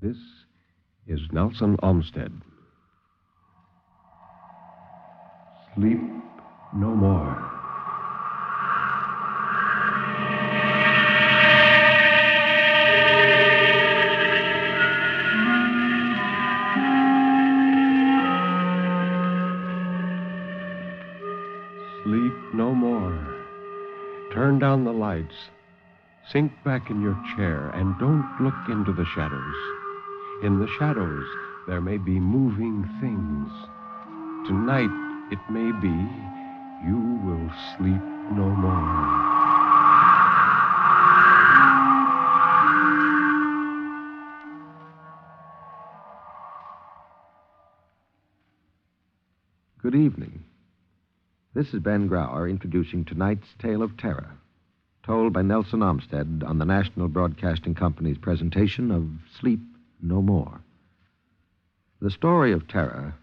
This is Nelson Olmsted. Sleep no more. Sleep no more. Turn down the lights. Sink back in your chair and don't look into the shadows. In the shadows, there may be moving things. Tonight, it may be you will sleep no more. Good evening. This is Ben Grauer introducing tonight's tale of terror, told by Nelson Olmsted on the National Broadcasting Company's presentation of Sleep No More. The story of terror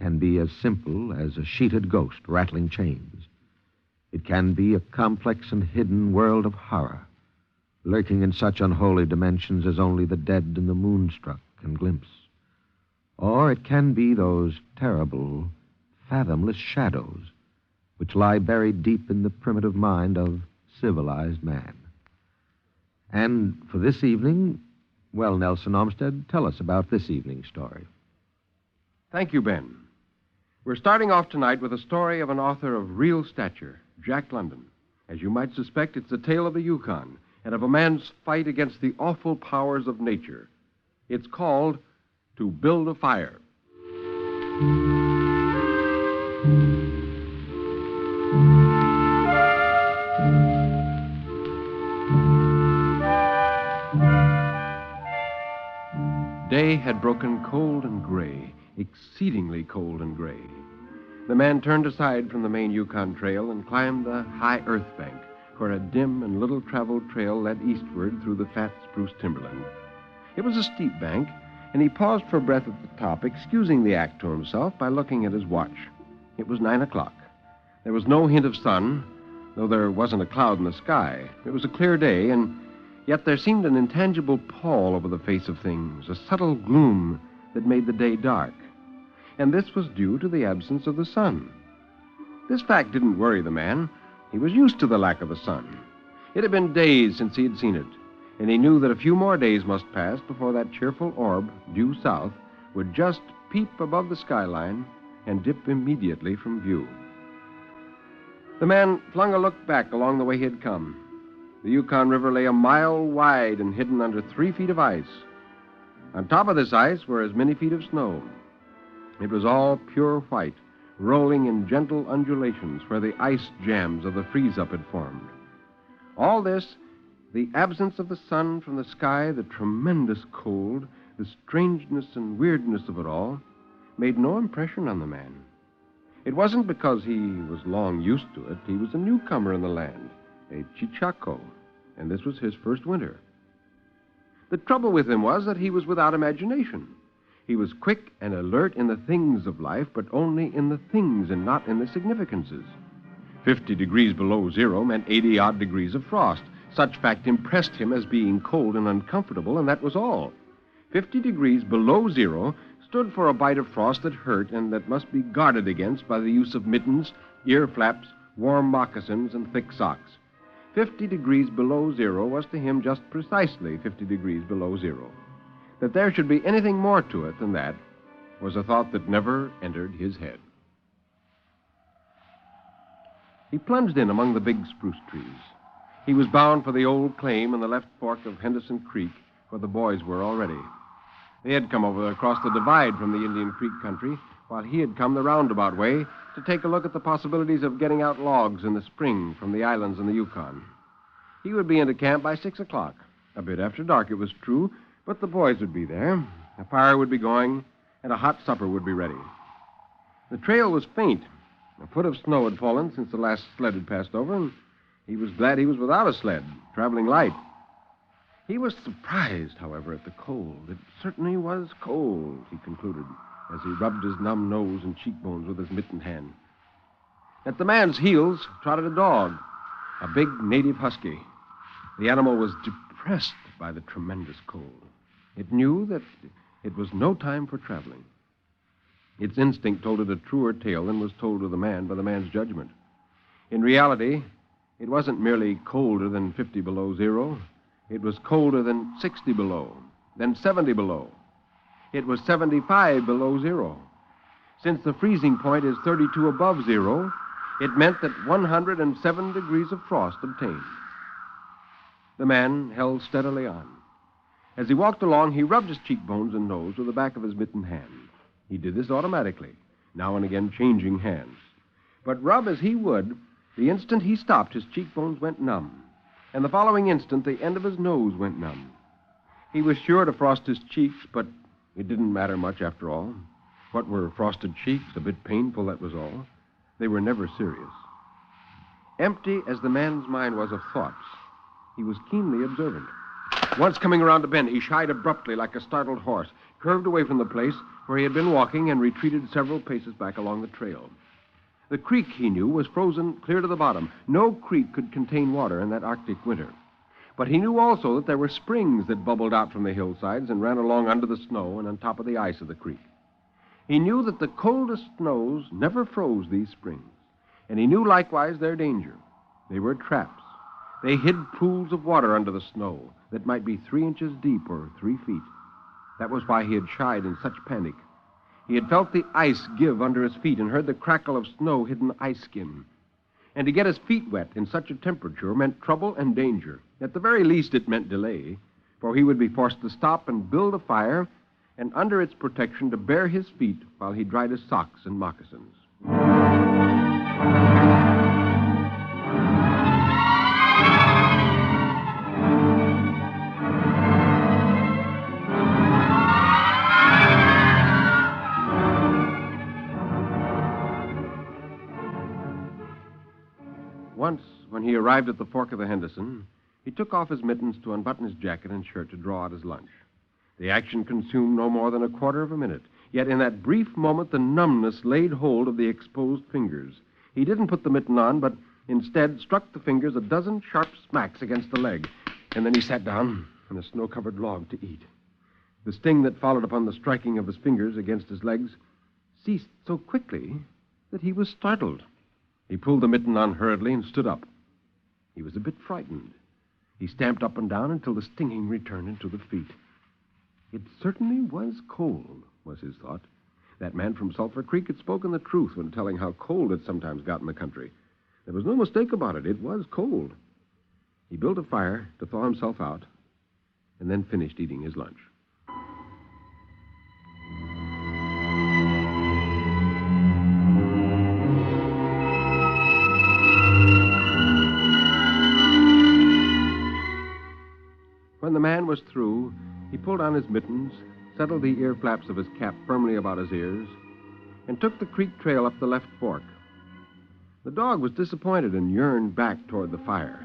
can be as simple as a sheeted ghost rattling chains. It can be a complex and hidden world of horror, lurking in such unholy dimensions as only the dead and the moonstruck can glimpse. Or it can be those terrible, fathomless shadows which lie buried deep in the primitive mind of civilized man. And for this evening, well, Nelson Olmsted, tell us about this evening's story. Thank you, Ben. We're starting off tonight with a story of an author of real stature, Jack London. As you might suspect, it's a tale of the Yukon and of a man's fight against the awful powers of nature. It's called To Build a Fire. Day had broken cold and gray, exceedingly cold and gray. The man turned aside from the main Yukon Trail and climbed the high earth bank, where a dim and little-traveled trail led eastward through the fat spruce timberland. It was a steep bank, and he paused for breath at the top, excusing the act to himself by looking at his watch. It was 9 o'clock. There was no hint of sun, though there wasn't a cloud in the sky. It was a clear day, and yet there seemed an intangible pall over the face of things, a subtle gloom that made the day dark. And this was due to the absence of the sun. This fact didn't worry the man. He was used to the lack of the sun. It had been days since he had seen it, and he knew that a few more days must pass before that cheerful orb, due south, would just peep above the skyline and dip immediately from view. The man flung a look back along the way he had come. The Yukon River lay a mile wide and hidden under 3 feet of ice. On top of this ice were as many feet of snow. It was all pure white, rolling in gentle undulations where the ice jams of the freeze-up had formed. All this, the absence of the sun from the sky, the tremendous cold, the strangeness and weirdness of it all, made no impression on the man. It wasn't because he was long used to it. He was a newcomer in the land, a Chichaco, and this was his first winter. The trouble with him was that he was without imagination. He was quick and alert in the things of life, but only in the things and not in the significances. 50 degrees below zero meant 80-odd degrees of frost. Such fact impressed him as being cold and uncomfortable, and that was all. 50 degrees below zero stood for a bite of frost that hurt and that must be guarded against by the use of mittens, ear flaps, warm moccasins, and thick socks. 50 degrees below zero was to him just precisely 50 degrees below zero. That there should be anything more to it than that was a thought that never entered his head. He plunged in among the big spruce trees. He was bound for the old claim in the left fork of Henderson Creek, where the boys were already. They had come over across the divide from the Indian Creek country, while he had come the roundabout way to take a look at the possibilities of getting out logs in the spring from the islands in the Yukon. He would be into camp by 6 o'clock. A bit after dark, it was true, but the boys would be there. A fire would be going, and a hot supper would be ready. The trail was faint. A foot of snow had fallen since the last sled had passed over, and he was glad he was without a sled, traveling light. He was surprised, however, at the cold. It certainly was cold, he concluded, as he rubbed his numb nose and cheekbones with his mittened hand. At the man's heels trotted a dog, a big native husky. The animal was depressed by the tremendous cold. It knew that it was no time for traveling. Its instinct told it a truer tale than was told to the man by the man's judgment. In reality, it wasn't merely colder than 50 below zero. It was colder than 60 below, then 70 below. It was 75 below zero. Since the freezing point is 32 above zero, it meant that 107 degrees of frost obtained. The man held steadily on. As he walked along, he rubbed his cheekbones and nose with the back of his mittened hand. He did this automatically, now and again changing hands. But rub as he would, the instant he stopped, his cheekbones went numb. And the following instant, the end of his nose went numb. He was sure to frost his cheeks, but it didn't matter much after all. What were frosted cheeks? A bit painful, that was all. They were never serious. Empty as the man's mind was of thoughts, he was keenly observant. Once coming around a bend, he shied abruptly like a startled horse, curved away from the place where he had been walking, and retreated several paces back along the trail. The creek, he knew, was frozen clear to the bottom. No creek could contain water in that Arctic winter. But he knew also that there were springs that bubbled out from the hillsides and ran along under the snow and on top of the ice of the creek. He knew that the coldest snows never froze these springs, and he knew likewise their danger. They were traps. They hid pools of water under the snow that might be 3 inches deep or 3 feet. That was why he had shied in such panic. He had felt the ice give under his feet and heard the crackle of snow-hidden ice skin. And to get his feet wet in such a temperature meant trouble and danger. At the very least, it meant delay, for he would be forced to stop and build a fire, and under its protection to bare his feet while he dried his socks and moccasins. Once, when he arrived at the fork of the Henderson, he took off his mittens to unbutton his jacket and shirt to draw out his lunch. The action consumed no more than a quarter of a minute. Yet in that brief moment, the numbness laid hold of the exposed fingers. He didn't put the mitten on, but instead struck the fingers a dozen sharp smacks against the leg. And then he sat down on a snow-covered log to eat. The sting that followed upon the striking of his fingers against his legs ceased so quickly that he was startled. He pulled the mitten on hurriedly and stood up. He was a bit frightened. He stamped up and down until the stinging returned into the feet. It certainly was cold, was his thought. That man from Sulphur Creek had spoken the truth when telling how cold it sometimes got in the country. There was no mistake about it. It was cold. He built a fire to thaw himself out, and then finished eating his lunch. When the man was through, he pulled on his mittens, settled the ear flaps of his cap firmly about his ears, and took the creek trail up the left fork. The dog was disappointed and yearned back toward the fire.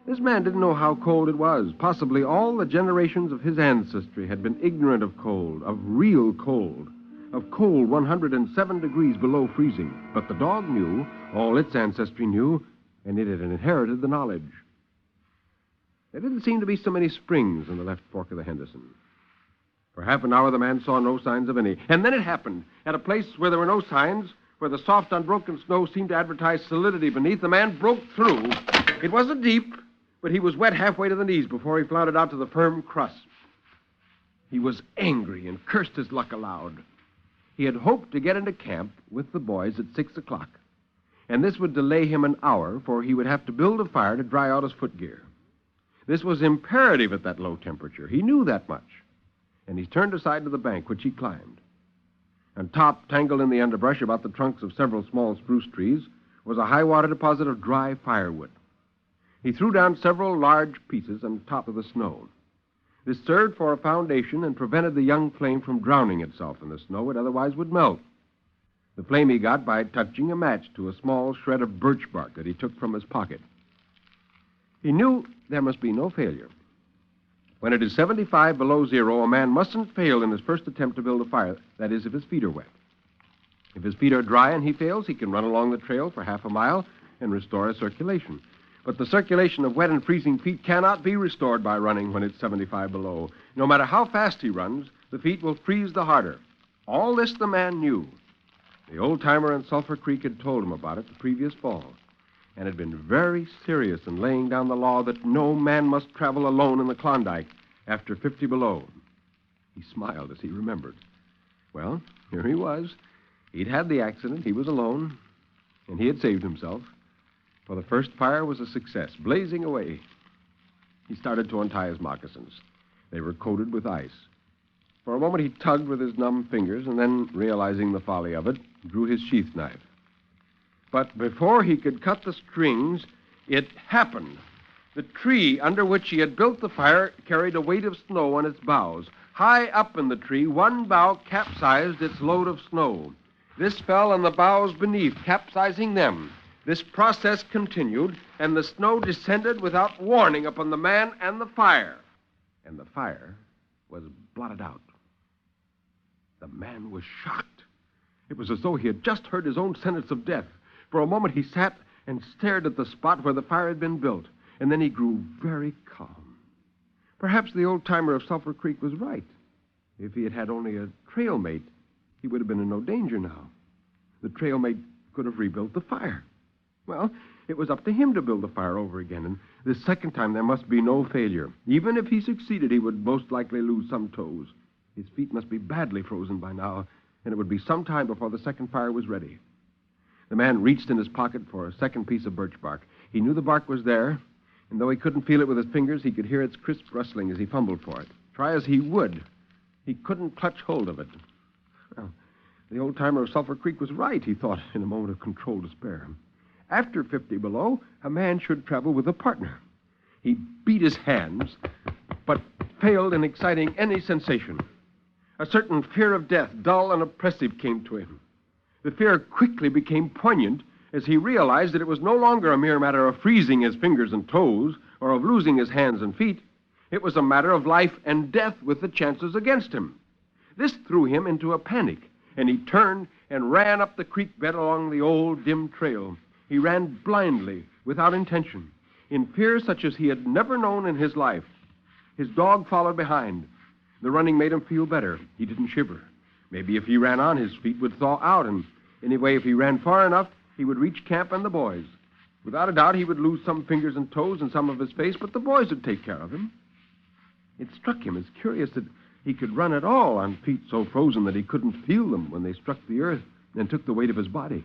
This man didn't know how cold it was. Possibly all the generations of his ancestry had been ignorant of cold, of real cold, of cold 107 degrees below freezing. But the dog knew, all its ancestry knew, and it had inherited the knowledge. There didn't seem to be so many springs in the left fork of the Henderson. For half an hour, the man saw no signs of any. And then it happened. At a place where there were no signs, where the soft, unbroken snow seemed to advertise solidity beneath, the man broke through. It wasn't deep, but he was wet halfway to the knees before he floundered out to the firm crust. He was angry and cursed his luck aloud. He had hoped to get into camp with the boys at 6 o'clock. And this would delay him an hour, for he would have to build a fire to dry out his footgear. This was imperative at that low temperature. He knew that much. And he turned aside to the bank, which he climbed. On top, tangled in the underbrush about the trunks of several small spruce trees, was a high-water deposit of dry firewood. He threw down several large pieces on top of the snow. This served for a foundation and prevented the young flame from drowning itself in the snow. It otherwise would melt. The flame he got by touching a match to a small shred of birch bark that he took from his pocket. He knew there must be no failure. When it is 75 below zero, a man mustn't fail in his first attempt to build a fire. That is, if his feet are wet. If his feet are dry and he fails, he can run along the trail for half a mile and restore his circulation. But the circulation of wet and freezing feet cannot be restored by running when it's 75 below. No matter how fast he runs, the feet will freeze the harder. All this the man knew. The old-timer in Sulphur Creek had told him about it the previous fall, and had been very serious in laying down the law that no man must travel alone in the Klondike after 50 below. He smiled as he remembered. Well, here he was. He'd had the accident, he was alone, and he had saved himself. For the first fire was a success, blazing away. He started to untie his moccasins. They were coated with ice. For a moment he tugged with his numb fingers, and then, realizing the folly of it, drew his sheath knife. But before he could cut the strings, it happened. The tree under which he had built the fire carried a weight of snow on its boughs. High up in the tree, one bough capsized its load of snow. This fell on the boughs beneath, capsizing them. This process continued, and the snow descended without warning upon the man and the fire. And the fire was blotted out. The man was shocked. It was as though he had just heard his own sentence of death. For a moment he sat and stared at the spot where the fire had been built, and then he grew very calm. Perhaps the old-timer of Sulphur Creek was right. If he had had only a trail mate, he would have been in no danger now. The trail mate could have rebuilt the fire. Well, it was up to him to build the fire over again, and this second time there must be no failure. Even if he succeeded, he would most likely lose some toes. His feet must be badly frozen by now, and it would be some time before the second fire was ready. The man reached in his pocket for a second piece of birch bark. He knew the bark was there, and though he couldn't feel it with his fingers, he could hear its crisp rustling as he fumbled for it. Try as he would, he couldn't clutch hold of it. Well, the old-timer of Sulphur Creek was right, he thought in a moment of controlled despair. After 50 below, a man should travel with a partner. He beat his hands, but failed in exciting any sensation. A certain fear of death, dull and oppressive, came to him. The fear quickly became poignant as he realized that it was no longer a mere matter of freezing his fingers and toes or of losing his hands and feet. It was a matter of life and death with the chances against him. This threw him into a panic, and he turned and ran up the creek bed along the old, dim trail. He ran blindly, without intention, in fear such as he had never known in his life. His dog followed behind. The running made him feel better. He didn't shiver. Maybe if he ran on, his feet would thaw out, and anyway, if he ran far enough, he would reach camp and the boys. Without a doubt, he would lose some fingers and toes and some of his face, but the boys would take care of him. It struck him as curious that he could run at all on feet so frozen that he couldn't feel them when they struck the earth and took the weight of his body.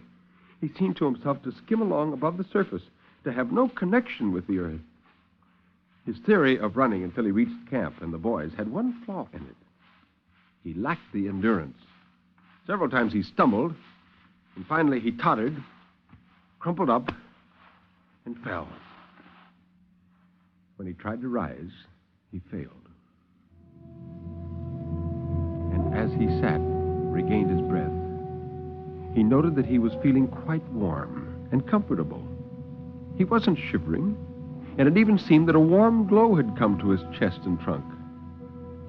He seemed to himself to skim along above the surface, to have no connection with the earth. His theory of running until he reached camp and the boys had one flaw in it. He lacked the endurance. Several times he stumbled, and finally he tottered, crumpled up, and fell. When he tried to rise, he failed. And as he sat, regained his breath, he noted that he was feeling quite warm and comfortable. He wasn't shivering, and it even seemed that a warm glow had come to his chest and trunk.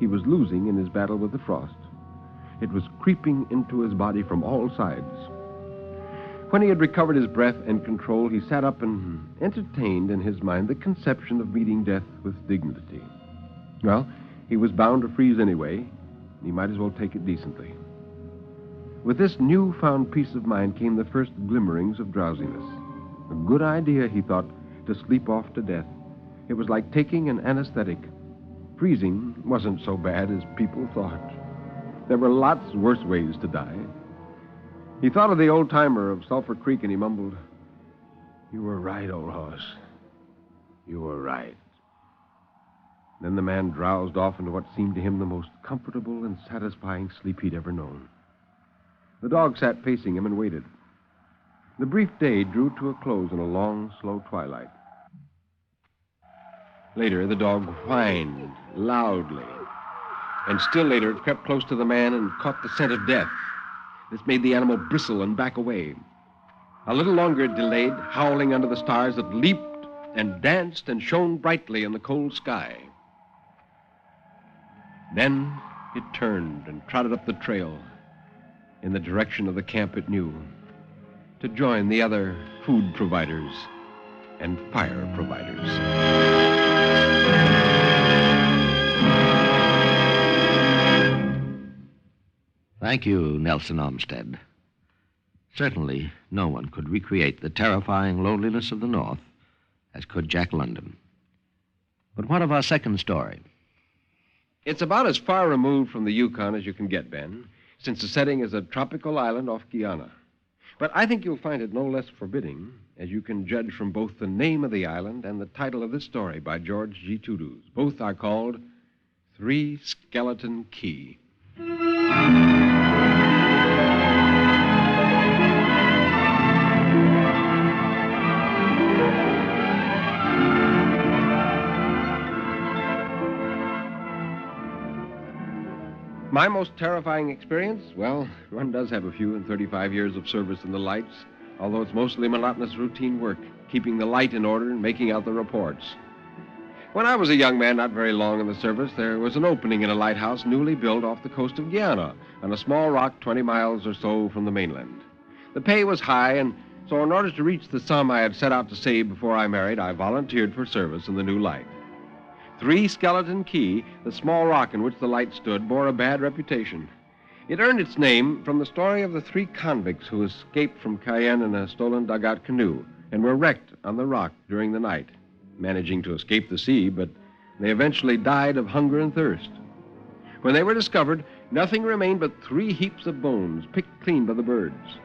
He was losing in his battle with the frost. It was creeping into his body from all sides. When he had recovered his breath and control, he sat up and entertained in his mind the conception of meeting death with dignity. Well, he was bound to freeze anyway. He might as well take it decently. With this newfound peace of mind came the first glimmerings of drowsiness. A good idea, he thought, to sleep off to death. It was like taking an anesthetic. Freezing wasn't so bad as people thought. There were lots worse ways to die. He thought of the old-timer of Sulphur Creek, and he mumbled, "You were right, old horse. You were right." Then the man drowsed off into what seemed to him the most comfortable and satisfying sleep he'd ever known. The dog sat facing him and waited. The brief day drew to a close in a long, slow twilight. Later, the dog whined loudly. And still later, it crept close to the man and caught the scent of death. This made the animal bristle and back away. A little longer it delayed, howling under the stars that leaped and danced and shone brightly in the cold sky. Then it turned and trotted up the trail in the direction of the camp it knew, to join the other food providers and fire providers. Thank you, Nelson Olmsted. Certainly, no one could recreate the terrifying loneliness of the North as could Jack London. But what of our second story? It's about as far removed from the Yukon as you can get, Ben, since the setting is a tropical island off Guyana. But I think you'll find it no less forbidding, as you can judge from both the name of the island and the title of this story by George G. Toudouze. Both are called Three Skeleton Key. My most terrifying experience? Well, one does have a few in 35 years of service in the lights, although it's mostly monotonous routine work, keeping the light in order and making out the reports. When I was a young man, not very long in the service, there was an opening in a lighthouse newly built off the coast of Guyana, on a small rock 20 miles or so from the mainland. The pay was high, and so in order to reach the sum I had set out to save before I married, I volunteered for service in the new light. Three Skeleton Key, the small rock in which the light stood, bore a bad reputation. It earned its name from the story of the three convicts who escaped from Cayenne in a stolen dugout canoe and were wrecked on the rock during the night, managing to escape the sea, but they eventually died of hunger and thirst. When they were discovered, nothing remained but 3 heaps of bones, picked clean by the birds.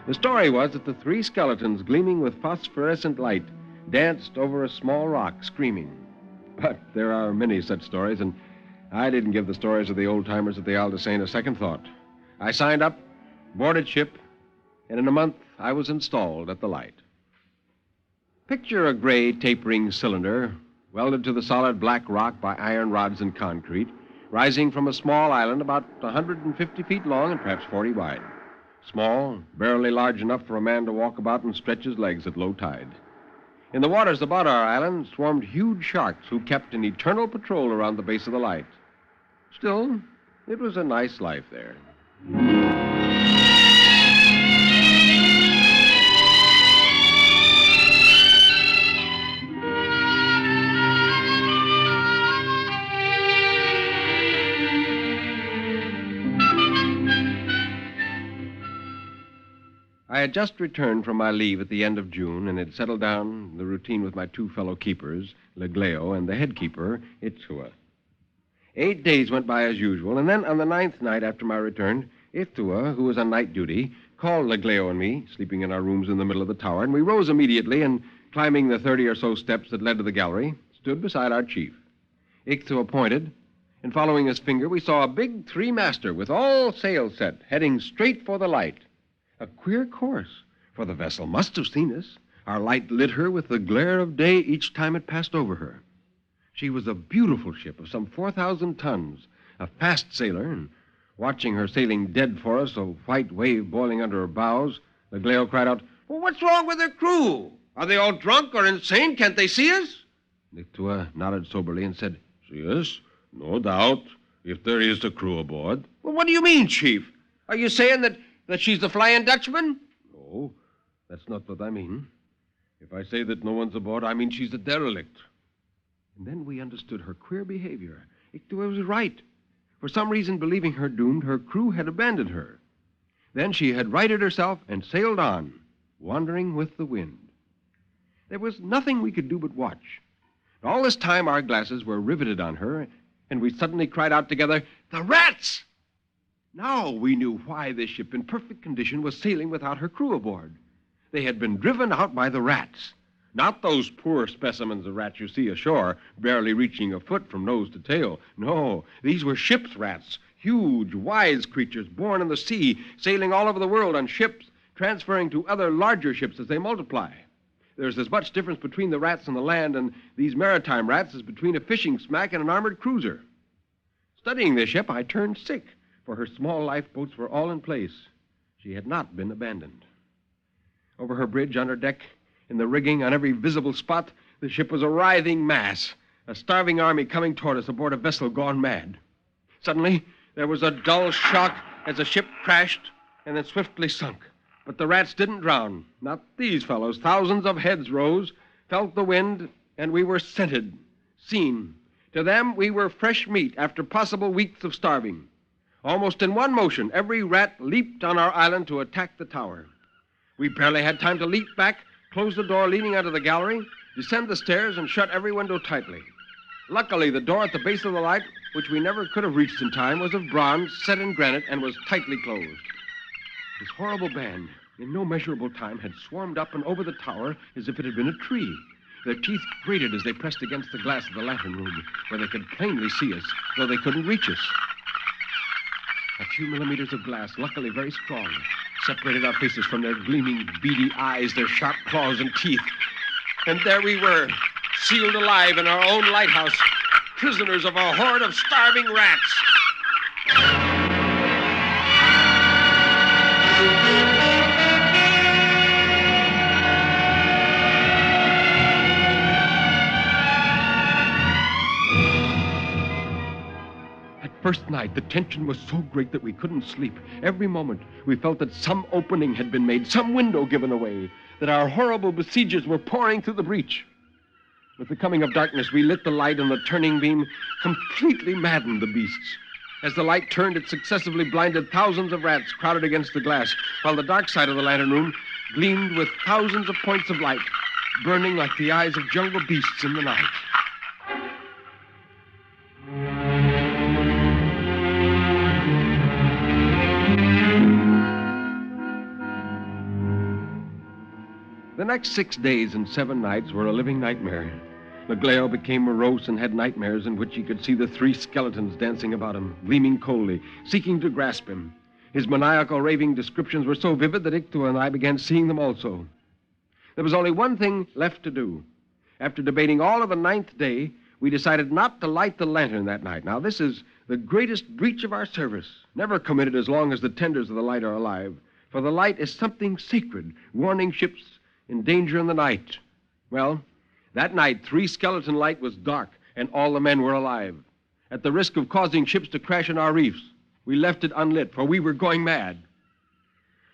The story was that the 3 skeletons, gleaming with phosphorescent light, danced over a small rock, screaming. But there are many such stories, and I didn't give the stories of the old-timers at the Isle de Seine a second thought. I signed up, boarded ship, and in a month I was installed at the light. Picture a gray, tapering cylinder welded to the solid black rock by iron rods and concrete, rising from a small island about 150 feet long and perhaps 40 wide. Small, barely large enough for a man to walk about and stretch his legs at low tide. In the waters about our island swarmed huge sharks who kept an eternal patrol around the base of the light. Still, it was a nice life there. I had just returned from my leave at the end of June and had settled down the routine with my 2 fellow keepers, Legleo and the head keeper, Itzua. 8 days went by as usual, and then on the 9th night after my return, Itzua, who was on night duty, called Legleo and me, sleeping in our rooms in the middle of the tower, and we rose immediately and, climbing the 30 or so steps that led to the gallery, stood beside our chief. Itzua pointed, and following his finger, we saw a big 3-master with all sails set, heading straight for the light. A queer course, for the vessel must have seen us. Our light lit her with the glare of day each time it passed over her. She was a beautiful ship of some 4,000 tons, a fast sailer, and watching her sailing dead for us, a white wave boiling under her bows, Legleo cried out, "Well, what's wrong with her crew? Are they all drunk or insane? Can't they see us?" Nictua nodded soberly and said, "See us? No doubt, if there is a crew aboard." "Well, what do you mean, Chief? Are you saying that she's the Flying Dutchman?" "No, that's not what I mean. If I say that no one's aboard, I mean she's a derelict." And then we understood her queer behavior. Ictua was right. For some reason, believing her doomed, her crew had abandoned her. Then she had righted herself and sailed on, wandering with the wind. There was nothing we could do but watch. All this time, our glasses were riveted on her, and we suddenly cried out together, "The rats!" Now we knew why this ship in perfect condition was sailing without her crew aboard. They had been driven out by the rats. Not those poor specimens of rats you see ashore, barely reaching a foot from nose to tail. No, these were ship's rats, huge, wise creatures born in the sea, sailing all over the world on ships, transferring to other larger ships as they multiply. There's as much difference between the rats on the land and these maritime rats as between a fishing smack and an armored cruiser. Studying this ship, I turned sick, for her small lifeboats were all in place. She had not been abandoned. Over her bridge, on her deck, in the rigging, on every visible spot, the ship was a writhing mass, a starving army coming toward us aboard a vessel gone mad. Suddenly, there was a dull shock as the ship crashed and then swiftly sunk. But the rats didn't drown. Not these fellows. Thousands of heads rose, felt the wind, and we were scented, seen. To them, we were fresh meat after possible weeks of starving. Almost in one motion, every rat leaped on our island to attack the tower. We barely had time to leap back, close the door leading out of the gallery, descend the stairs, and shut every window tightly. Luckily, the door at the base of the light, which we never could have reached in time, was of bronze, set in granite, and was tightly closed. This horrible band, in no measurable time, had swarmed up and over the tower as if it had been a tree. Their teeth grated as they pressed against the glass of the lantern room, where they could plainly see us, though they couldn't reach us. A few millimeters of glass, luckily very strong, separated our faces from their gleaming, beady eyes, their sharp claws and teeth. And there we were, sealed alive in our own lighthouse, prisoners of a horde of starving rats. First night, the tension was so great that we couldn't sleep. Every moment, we felt that some opening had been made, some window given away, that our horrible besiegers were pouring through the breach. With the coming of darkness, we lit the light, and the turning beam completely maddened the beasts. As the light turned, it successively blinded thousands of rats crowded against the glass, while the dark side of the lantern room gleamed with thousands of points of light, burning like the eyes of jungle beasts in the night. The next 6 days and 7 nights were a living nightmare. Legleo became morose and had nightmares in which he could see the 3 skeletons dancing about him, gleaming coldly, seeking to grasp him. His maniacal, raving descriptions were so vivid that Ictua and I began seeing them also. There was only one thing left to do. After debating all of the 9th day, we decided not to light the lantern that night. Now, this is the greatest breach of our service, never committed as long as the tenders of the light are alive. For the light is something sacred, warning ships in danger in the night. Well, that night, 3 skeleton light was dark, and all the men were alive. At the risk of causing ships to crash on our reefs, we left it unlit, for we were going mad.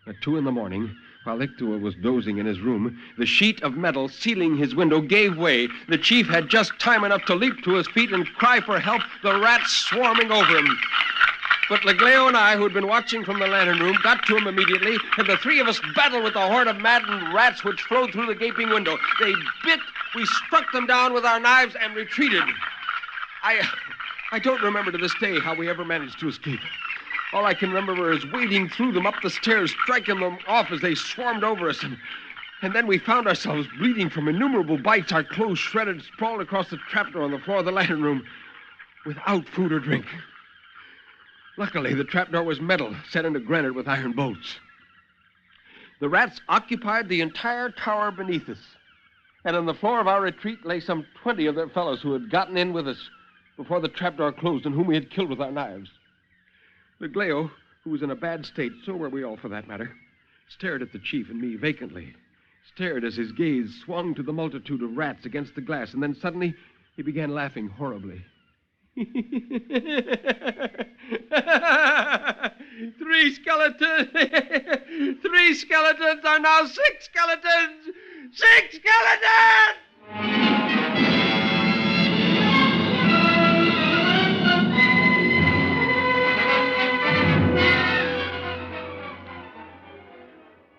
At 2 a.m, while Ictua was dozing in his room, the sheet of metal sealing his window gave way. The chief had just time enough to leap to his feet and cry for help, the rats swarming over him. But Legleo and I, who had been watching from the lantern room, got to him immediately, and the 3 of us battled with the horde of maddened rats which flowed through the gaping window. They bit, we struck them down with our knives, and retreated. I don't remember to this day how we ever managed to escape. All I can remember is wading through them up the stairs, striking them off as they swarmed over us, and then we found ourselves bleeding from innumerable bites, our clothes shredded, sprawled across the trapdoor on the floor of the lantern room, without food or drink. Luckily, the trapdoor was metal, set into granite with iron bolts. The rats occupied the entire tower beneath us, and on the floor of our retreat lay some 20 of their fellows who had gotten in with us before the trapdoor closed and whom we had killed with our knives. Legleo, who was in a bad state, so were we all for that matter, stared at the chief and me vacantly, stared as his gaze swung to the multitude of rats against the glass, and then suddenly he began laughing horribly. 3 skeletons! 3 skeletons are now 6 skeletons! 6 skeletons!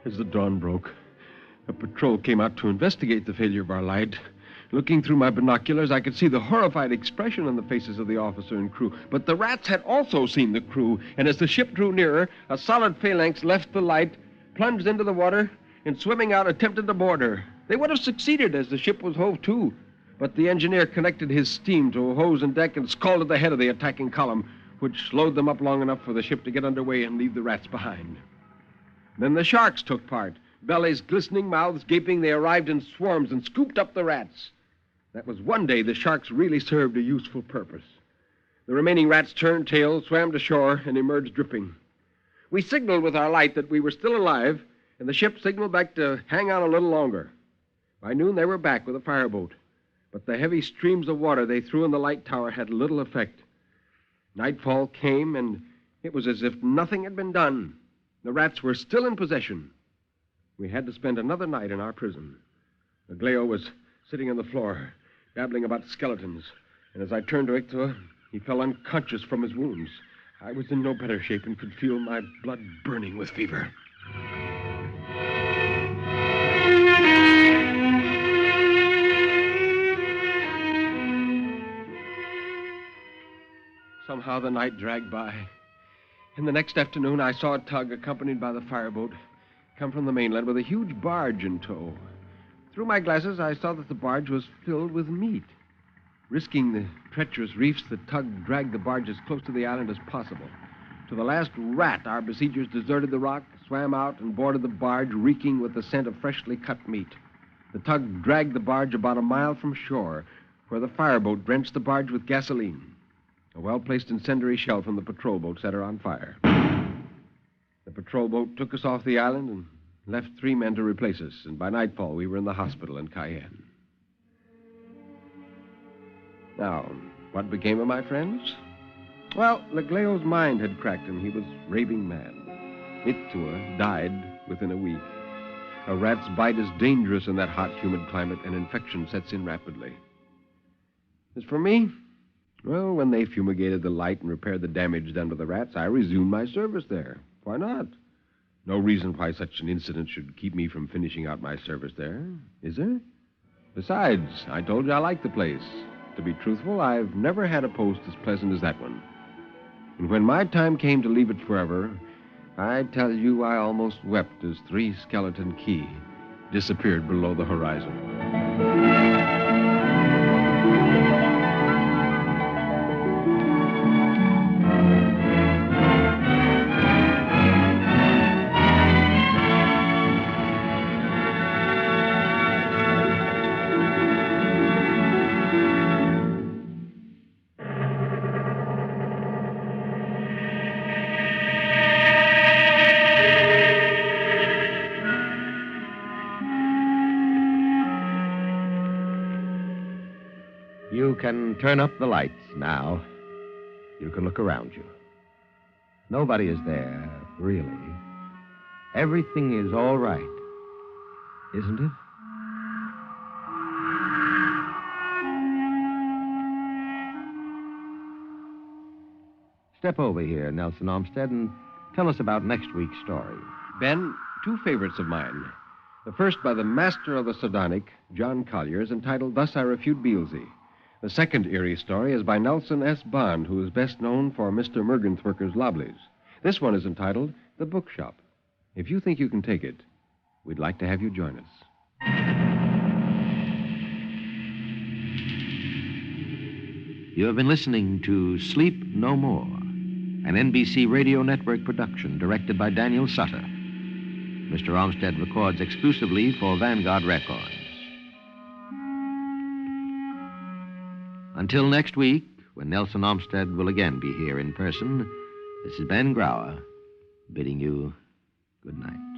As the dawn broke, a patrol came out to investigate the failure of our light. Looking through my binoculars, I could see the horrified expression on the faces of the officer and crew. But the rats had also seen the crew, and as the ship drew nearer, a solid phalanx left the light, plunged into the water, and swimming out, attempted to board her. They would have succeeded as the ship was hove to, but the engineer connected his steam to a hose and deck and scalded the head of the attacking column, which slowed them up long enough for the ship to get underway and leave the rats behind. Then the sharks took part. Bellies glistening, mouths gaping, they arrived in swarms and scooped up the rats. That was one day the sharks really served a useful purpose. The remaining rats turned tail, swam to shore, and emerged dripping. We signaled with our light that we were still alive, and the ship signaled back to hang on a little longer. By noon, they were back with a fireboat, but the heavy streams of water they threw in the light tower had little effect. Nightfall came, and it was as if nothing had been done. The rats were still in possession. We had to spend another night in our prison. Legleo was sitting on the floor, babbling about skeletons. And as I turned to Ictua, he fell unconscious from his wounds. I was in no better shape and could feel my blood burning with fever. Somehow the night dragged by. And the next afternoon, I saw a tug accompanied by the fireboat come from the mainland with a huge barge in tow. Through my glasses, I saw that the barge was filled with meat. Risking the treacherous reefs, the tug dragged the barge as close to the island as possible. To the last rat, our besiegers deserted the rock, swam out, and boarded the barge, reeking with the scent of freshly cut meat. The tug dragged the barge about a mile from shore, where the fireboat drenched the barge with gasoline. A well-placed incendiary shell from the patrol boat set her on fire. The patrol boat took us off the island and left 3 men to replace us, and by nightfall we were in the hospital in Cayenne. Now, what became of my friends? Well, Legleo's mind had cracked and he was raving mad. Ictua died within a week. A rat's bite is dangerous in that hot, humid climate, and infection sets in rapidly. As for me, well, when they fumigated the light and repaired the damage done to the rats, I resumed my service there. Why not? No reason why such an incident should keep me from finishing out my service there, is there? Besides, I told you I liked the place. To be truthful, I've never had a post as pleasant as that one. And when my time came to leave it forever, I tell you I almost wept as 3 skeleton key disappeared below the horizon. You can turn up the lights now. You can look around you. Nobody is there, really. Everything is all right, isn't it? Step over here, Nelson Olmsted, and tell us about next week's story. Ben, 2 favorites of mine. The first by the master of the sardonic, John Collier, is entitled Thus I Refute Beelzy. The second eerie story is by Nelson S. Bond, who is best known for Mr. Mergentwerker's Lobblies. This one is entitled The Bookshop. If you think you can take it, we'd like to have you join us. You have been listening to Sleep No More, an NBC Radio Network production directed by Daniel Sutter. Mr. Olmsted records exclusively for Vanguard Records. Until next week, when Nelson Olmsted will again be here in person, this is Ben Grauer bidding you good night.